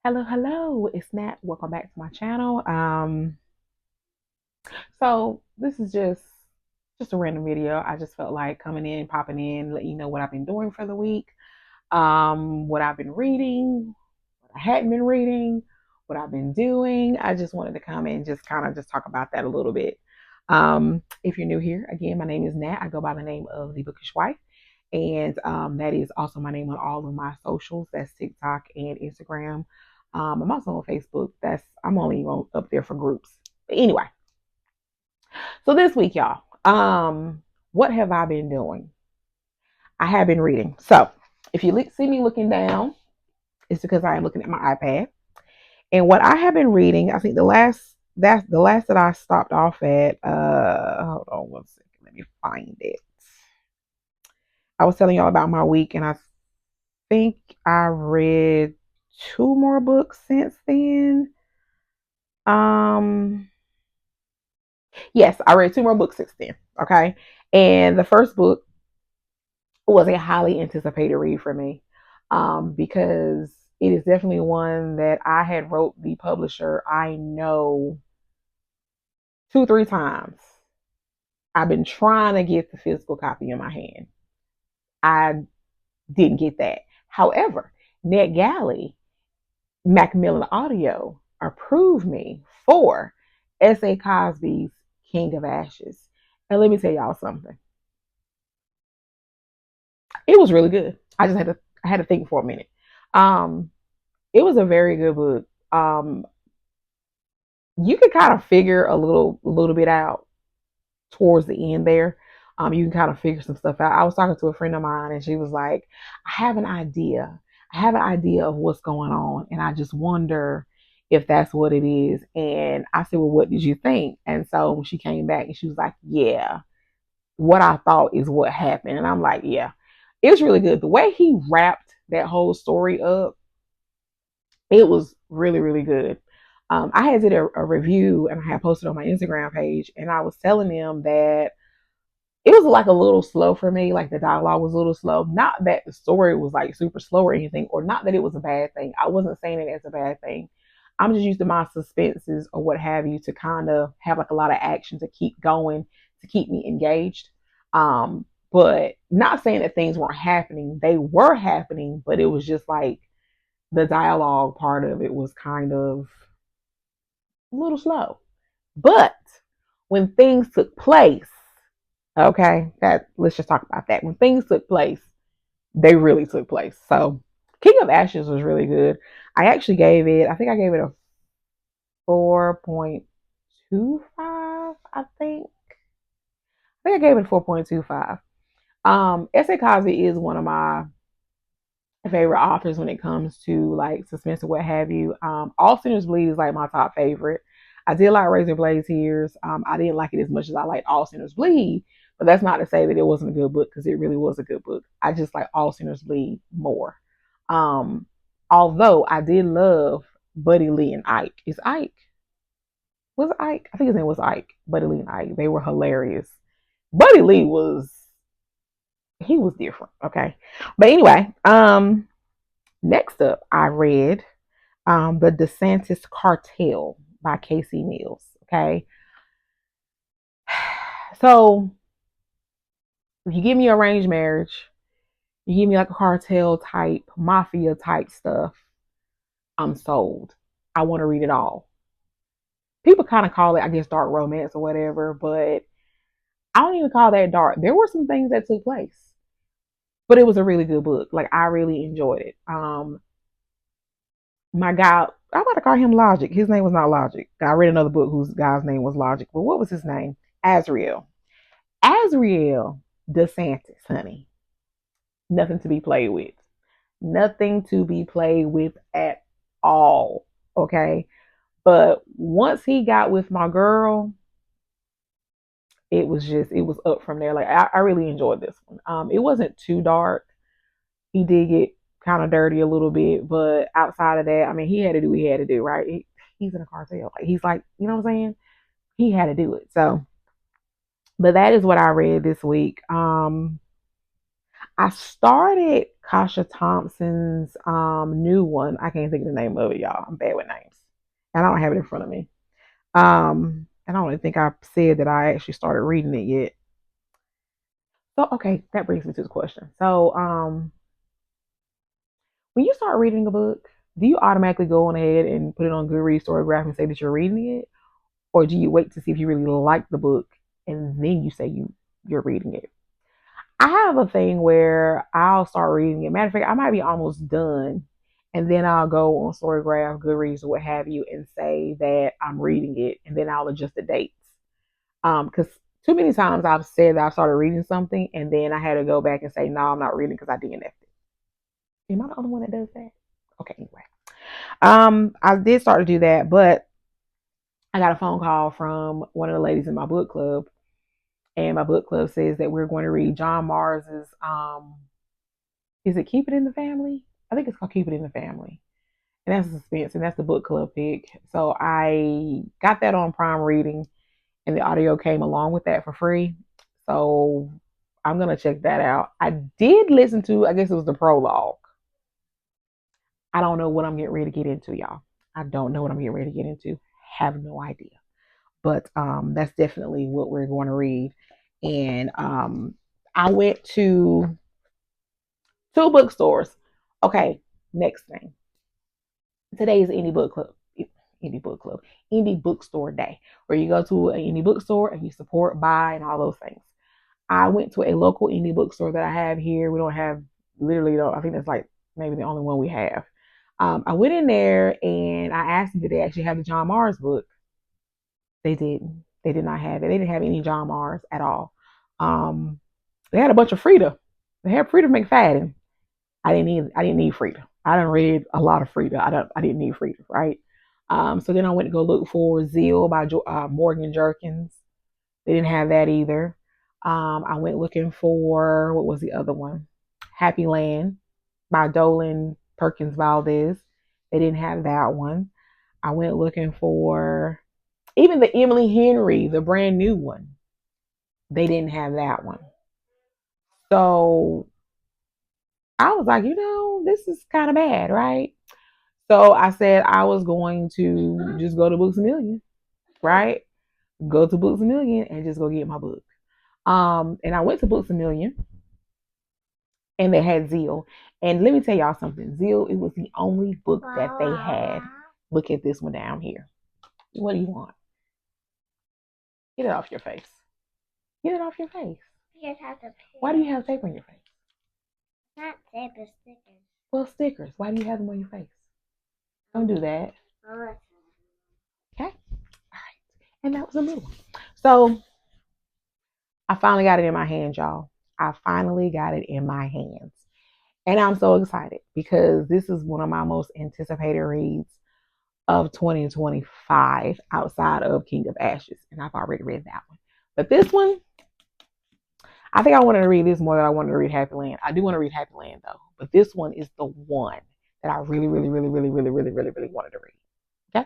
Hello, it's Nat. Welcome back to my channel. So this is just a random video. I just felt like coming in, popping in, let you know what I've been doing for the week, what I've been reading, what I hadn't been reading, what I've been doing. I just wanted to come in and just kind of just talk about that a little bit. If you're new here, again, my name is Nat. I go by the name of the Bookish Wife. And that is also my name on all of my socials. That's TikTok and Instagram. I'm also on Facebook. I'm only up there for groups. But anyway, so this week, y'all, what have I been doing? I have been reading. So if you see me looking down, it's because I am looking at my iPad. And what I have been reading, I think the last that I stopped off at. Hold on one second, let me find it. I was telling y'all about my week, and I think I read two more books since then. Um, yes, I read two more books since then. Okay. And the first book was a highly anticipated read for me. Because it is definitely one that I had wrote the publisher, I know, two, three times. I've been trying to get the physical copy in my hand. I didn't get that. However, NetGalley Macmillan Audio approved me for S.A. Cosby's King of Ashes. And let me tell y'all something. It was really good. I had to think for a minute. Um, it was a very good book. You could kind of figure a little bit out towards the end there. You can kind of figure some stuff out. I was talking to a friend of mine, and she was like, I have an idea. I have an idea of what's going on, and I just wonder if that's what it is. And I said, well, what did you think? And so she came back and she was like, yeah, what I thought is what happened. And I'm like, yeah, it was really good. The way he wrapped that whole story up, it was really, really good. I had did a review and I had posted on my Instagram page, and I was telling them that it was like a little slow for me. Like the dialogue was a little slow. Not that the story was like super slow or anything, or not that it was a bad thing. I wasn't saying it as a bad thing. I'm just used to my suspenses or what have you to kind of have like a lot of action to keep going, to keep me engaged. But not saying that things weren't happening. They were happening, but it was just like the dialogue part of it was kind of a little slow. But when things took place, okay, that let's just talk about that. When things took place, they really took place. So King of Ashes was really good. I think I gave it a 4.25, I think I gave it a 4.25. S.A. Cosby is one of my favorite authors when it comes to like suspense or what have you. All Sinners Bleed is like my top favorite. I did like Razor Blade Tears. I didn't like it as much as I liked All Sinners Bleed, but that's not to say that it wasn't a good book because it really was a good book. I just like All Sinners Bleed more. Um, Although I did love Buddy Lee and Ike. Is Ike was it Ike? I think his name was Ike. Buddy Lee and Ike. They were hilarious. Buddy Lee was he was different. Okay, but anyway, next up, I read The DeSantis Cartel by Casey Mills. Okay. So if you give me arranged marriage, you give me like a cartel type, mafia type stuff, I'm sold. I want to read it all. People kind of call it, I guess, dark romance or whatever, but I don't even call that dark. There were some things that took place, but it was a really good book. Like I really enjoyed it. My guy, I'm about to call him Logic. His name was not Logic. I read another book whose guy's name was Logic, but what was his name? Azriel. Azriel DeSantis, honey. Nothing to be played with. Nothing to be played with at all. Okay. But once he got with my girl, it was up from there. Like I really enjoyed this one. It wasn't too dark. He did get kind of dirty a little bit, but outside of that, I mean, he had to do what he had to do, right? He's in a cartel. Like he's like, you know what I'm saying? He had to do it. So, but that is what I read this week. I started Kasha Thompson's new one. I can't think of the name of it, y'all. I'm bad with names. And I don't have it in front of me. And I don't even think I said that I actually started reading it yet. So okay, that brings me to the question. So when you start reading a book, do you automatically go on ahead and put it on Goodreads or Graph and say that you're reading it? Or do you wait to see if you really like the book and then you say you're reading it? I have a thing where I'll start reading it. Matter of fact, I might be almost done, and then I'll go on Storygraph, Goodreads, or what have you, and say that I'm reading it, and then I'll adjust the dates. Because too many times I've said that I started reading something, and then I had to go back and say, no, I'm not reading because I DNF'd it. Am I the only one that does that? Okay, anyway. I did start to do that, but I got a phone call from one of the ladies in my book club, and my book club says that we're going to read John Mars's is it Keep It in the Family? I think it's called Keep It in the Family. And that's suspense, and that's the book club pick. So I got that on Prime Reading, and the audio came along with that for free. So I'm gonna check that out. I did listen to, I guess it was the prologue. I don't know what I'm getting ready to get into, y'all. I don't know what I'm getting ready to get into. Have no idea. But that's definitely what we're going to read. And I went to two bookstores. Okay, next thing. Today is indie book club, indie bookstore day, where you go to an indie bookstore and you support, buy, and all those things. I went to a local indie bookstore that I have here. We don't have literally, don't. I think that's like maybe the only one we have. I went in there and I asked them, did they actually have the John Mars book? They didn't. They did not have it. They didn't have any John Mars at all. Um, they had a bunch of Frida. They had Frida McFadden. I didn't need Frida. I done read a lot of Frida. I didn't need Frida, right? So then I went to go look for Zeal by Morgan Jerkins. They didn't have that either. I went looking for, what was the other one? Happy Land by Dolan Perkins Valdez. They didn't have that one. I went looking for even the Emily Henry, the brand new one. They didn't have that one. So I was like, this is kind of bad, right? So I said I was going to just go to Books a Million, right? Go to Books a Million and just go get my book. And I went to Books a Million and they had Zeal. And let me tell y'all something. Zeal, it was the only book that they had. Look at this one down here. What do you want? Get it off your face. Get it off your face. Why do you have tape on your face? Not tape, it's stickers. Well, stickers. Why do you have them on your face? Don't do that. Okay. All right. And that was a little one. So I finally got it in my hands, y'all. I finally got it in my hands. And I'm so excited because this is one of my most anticipated reads of 2025 outside of King of Ashes. And I've already read that one. But this one, I think I wanted to read this more than I wanted to read Happy Land. I do want to read Happy Land though. But this one is the one that I really, really, really, really, really, really, really, really wanted to read.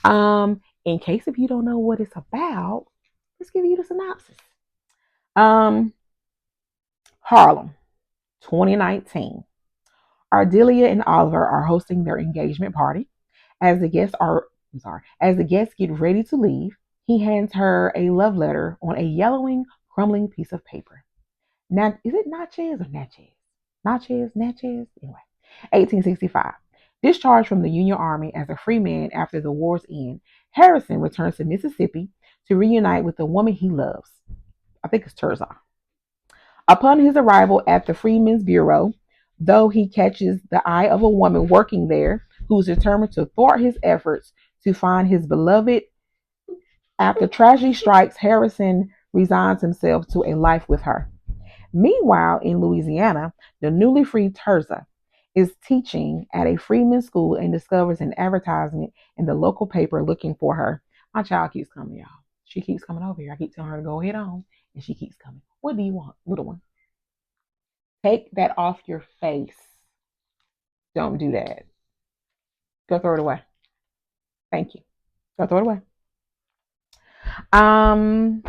Okay. In case if you don't know what it's about, let's give you the synopsis. Um, Harlem, 2019. Ardelia and Oliver are hosting their engagement party. As the guests get ready to leave, he hands her a love letter on a yellowing, crumbling piece of paper. Now, is it Natchez or Natchez? Natchez? Anyway, 1865. Discharged from the Union Army as a free man after the war's end, Harrison returns to Mississippi to reunite with the woman he loves. I think it's Tirzah. Upon his arrival at the Freedmen's Bureau, though he catches the eye of a woman working there who is determined to thwart his efforts to find his beloved, after tragedy strikes, Harrison resigns himself to a life with her. Meanwhile, in Louisiana, the newly freed Tirzah is teaching at a freedmen's school and discovers an advertisement in the local paper looking for her. My child keeps coming, y'all. She keeps coming over here. I keep telling her to go head on, and she keeps coming. What do you want, little one? Take that off your face. Don't do that. Go throw it away. Thank you. Go throw it away. Um,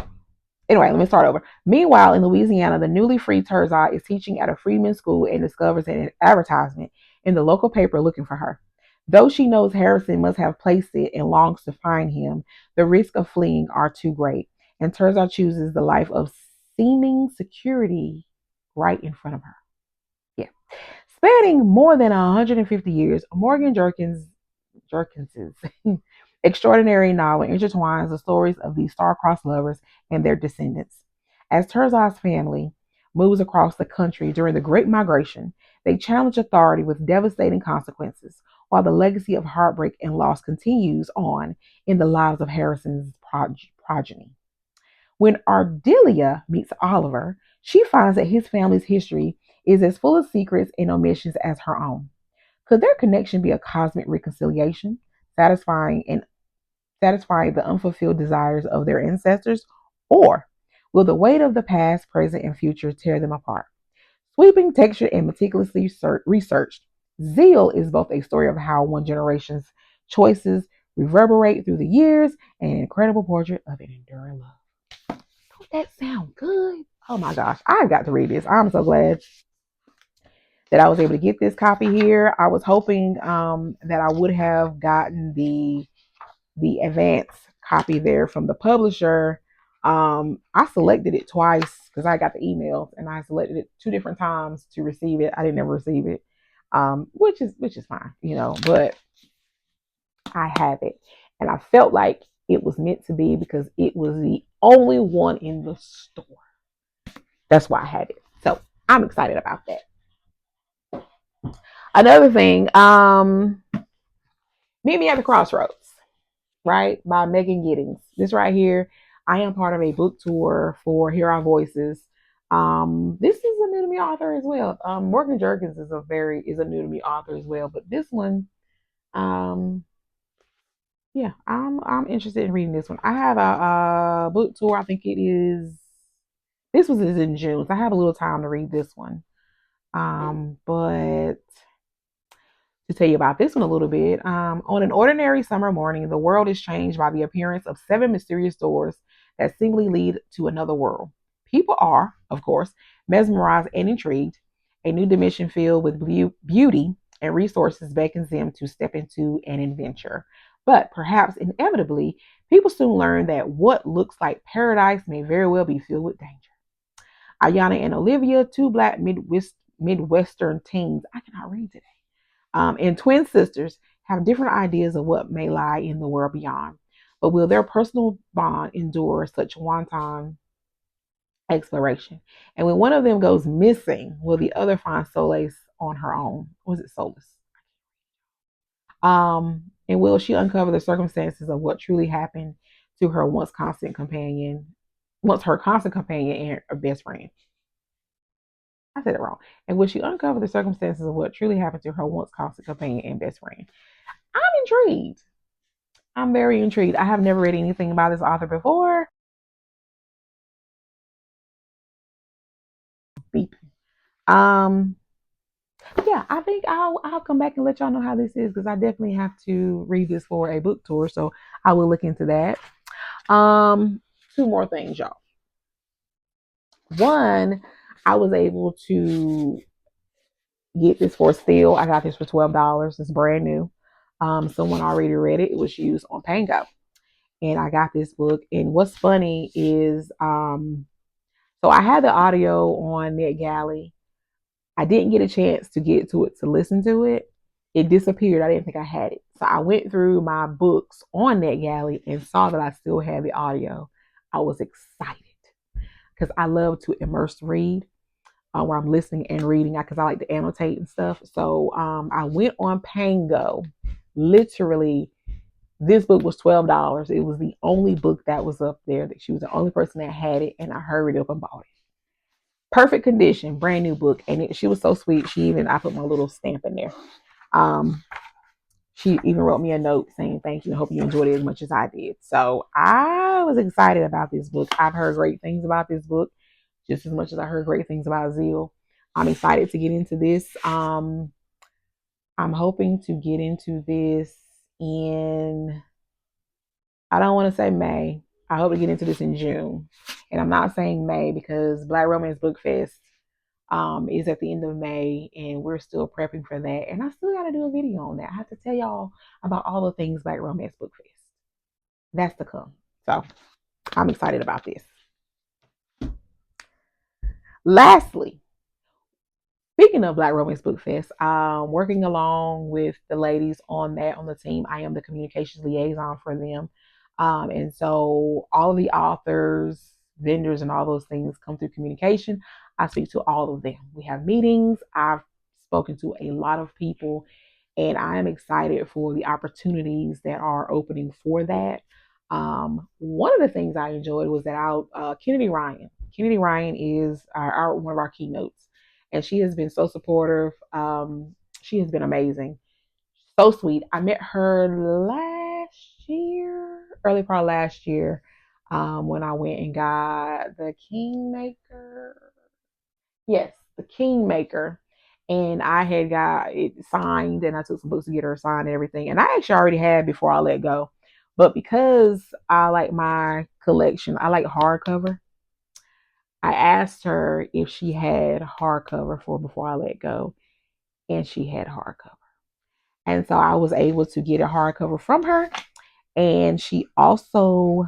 Anyway, let me start over. Meanwhile, in Louisiana, the newly freed Terzai is teaching at a freedmen's school and discovers an advertisement in the local paper looking for her. Though she knows Harrison must have placed it and longs to find him, the risk of fleeing are too great, and Terzai chooses the life of seeming security right in front of her. Yeah. Spanning more than 150 years, Jerkins's extraordinary novel intertwines the stories of these star-crossed lovers and their descendants. As Terzai's family moves across the country during the Great Migration, they challenge authority with devastating consequences, while the legacy of heartbreak and loss continues on in the lives of Harrison's progeny. When Ardelia meets Oliver, she finds that his family's history is as full of secrets and omissions as her own. Could their connection be a cosmic reconciliation, satisfying and satisfying the unfulfilled desires of their ancestors, or will the weight of the past, present, and future tear them apart? Sweeping, textured, and meticulously researched, Zeal is both a story of how one generation's choices reverberate through the years and an incredible portrait of an enduring love. Don't that sound good? Oh my gosh, I've got to read this. I'm so glad that I was able to get this copy here. I was hoping that I would have gotten the advance copy there from the publisher. I selected it twice because I got the emails and I selected it two different times to receive it. I didn't ever receive it, which is fine, But I have it, and I felt like it was meant to be because it was the only one in the store. That's why I had it. So I'm excited about that. Another thing, Meet Me at the Crossroads, right? By Megan Giddings. This right here, I am part of a book tour for Hear Our Voices. This is a new to me author as well. Morgan Jerkins is a new to me author as well. But this one, um, yeah, I'm interested in reading this one. I have a book tour. I think it is. This was in June, so I have a little time to read this one. But to tell you about this one a little bit. On an ordinary summer morning, the world is changed by the appearance of seven mysterious doors that seemingly lead to another world. People are, of course, mesmerized and intrigued. A new dimension filled with beauty and resources beckons them to step into an adventure. But perhaps inevitably, people soon learn that what looks like paradise may very well be filled with danger. Ayana and Olivia, two black Midwestern teens, I cannot read today, and twin sisters have different ideas of what may lie in the world beyond. But will their personal bond endure such wanton exploration? And when one of them goes missing, will the other find solace on her own? Was it solace? And will she uncover the circumstances of what truly happened to her once her constant companion and her best friend? I said it wrong. And will she uncover the circumstances of what truly happened to her once constant companion and best friend? I'm intrigued. I'm very intrigued. I have never read anything about this author before. Beep. Um, yeah, I think I'll come back and let y'all know how this is because I definitely have to read this for a book tour. So I will look into that. Two more things, y'all. One, I was able to get this for a steal. I got this for $12. It's brand new. Someone already read it. It was used on Pango. And I got this book. And what's funny is so I had the audio on NetGalley. I didn't get a chance to get to it to listen to it. It disappeared. I didn't think I had it. So I went through my books on NetGalley and saw that I still had the audio. I was excited because I love to immerse read where I'm listening and reading because I like to annotate and stuff. So I went on Pango. Literally, this book was $12. It was the only book that was up there. That she was the only person that had it, and I hurried up and bought it. Perfect condition, brand new book, and she was so sweet. I put my little stamp in there. Um, she even wrote me a note saying thank you. I hope you enjoyed it as much as I did. So I was excited about this book. I've heard great things about this book, just as much as I heard great things about Zeal. I'm excited to get into this. I'm hoping to get into this in, I don't want to say May. I hope to get into this in June. And I'm not saying May because Black Romance Book Fest is at the end of May, and we're still prepping for that. And I still got to do a video on that. I have to tell y'all about all the things Black Romance Book Fest. That's to come. So I'm excited about this. Lastly, speaking of Black Romance Book Fest, working along with the ladies on that on the team. I am the communications liaison for them. And so all of the authors, vendors, and all those things come through communication. I speak to all of them. We have meetings. I've spoken to a lot of people, and I am excited for the opportunities that are opening for that. One of the things I enjoyed was that Kennedy Ryan. Kennedy Ryan is one of our keynotes, and she has been so supportive. She has been amazing, so sweet. I met her last year, early part of last year, when I went and got the Kingmaker. Yes, the Kingmaker. And I had got it signed, and I took some books to get her signed and everything. And I actually already had before I let go. But because I like my collection, I like hardcover. I asked her if she had hardcover for before I let go, and she had hardcover. And so I was able to get a hardcover from her. And she also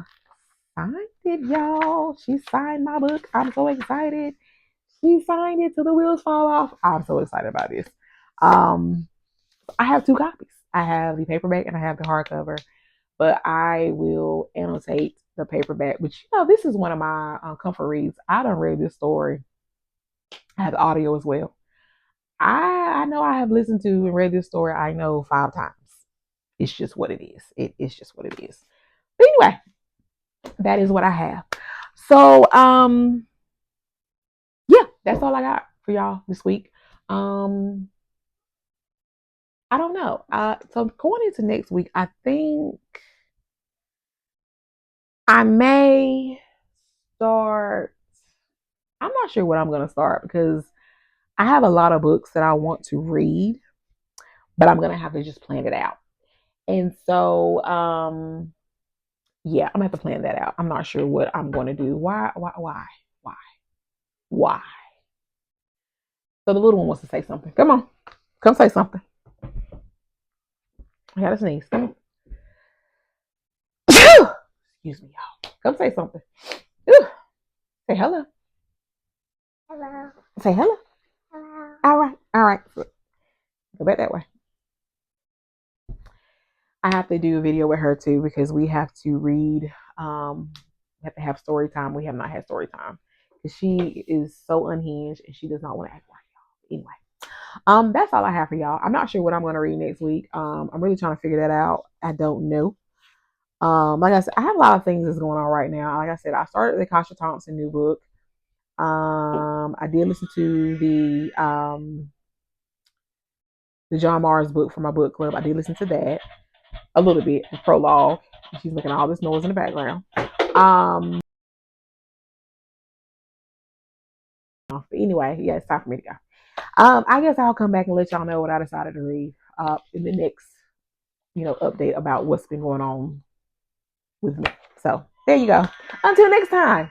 signed it, y'all. She signed my book. I'm so excited. She signed it till the wheels fall off. I'm so excited about this. I have two copies. I have the paperback and I have the hardcover, but I will annotate the paperback, which, this is one of my comfort reads. I done read this story. I have the audio as well. I know I have listened to and read this story, I know 5 times. It's just what it is. It's just what it is. But anyway, that is what I have. So, yeah, that's all I got for y'all this week. I don't know. So going into next week, I think I may start. I'm not sure what I'm going to start because I have a lot of books that I want to read, but I'm going to have to just plan it out. And so, yeah, I'm going to have to plan that out. I'm not sure what I'm going to do. Why? So the little one wants to say something. Come on. Come say something. I got to sneeze. Come on. Excuse me, y'all. Come say something. Say hello. Hello. Say hello. Hello. All right. Go back that way. I have to do a video with her too because we have to read. We have to have story time. We have not had story time because she is so unhinged and she does not want to act like y'all. Anyway, that's all I have for y'all. I'm not sure what I'm going to read next week. I'm really trying to figure that out. I don't know. Like I said, I have a lot of things that's going on right now. Like I said, I started the Kasha Thompson new book. I did listen to the John Mars book for my book club. I did listen to that a little bit, the prologue. She's making all this noise in the background. But anyway, yeah, it's time for me to go. I guess I'll come back and let y'all know what I decided to read in the next, update about what's been going on with me. So there you go. Until next time.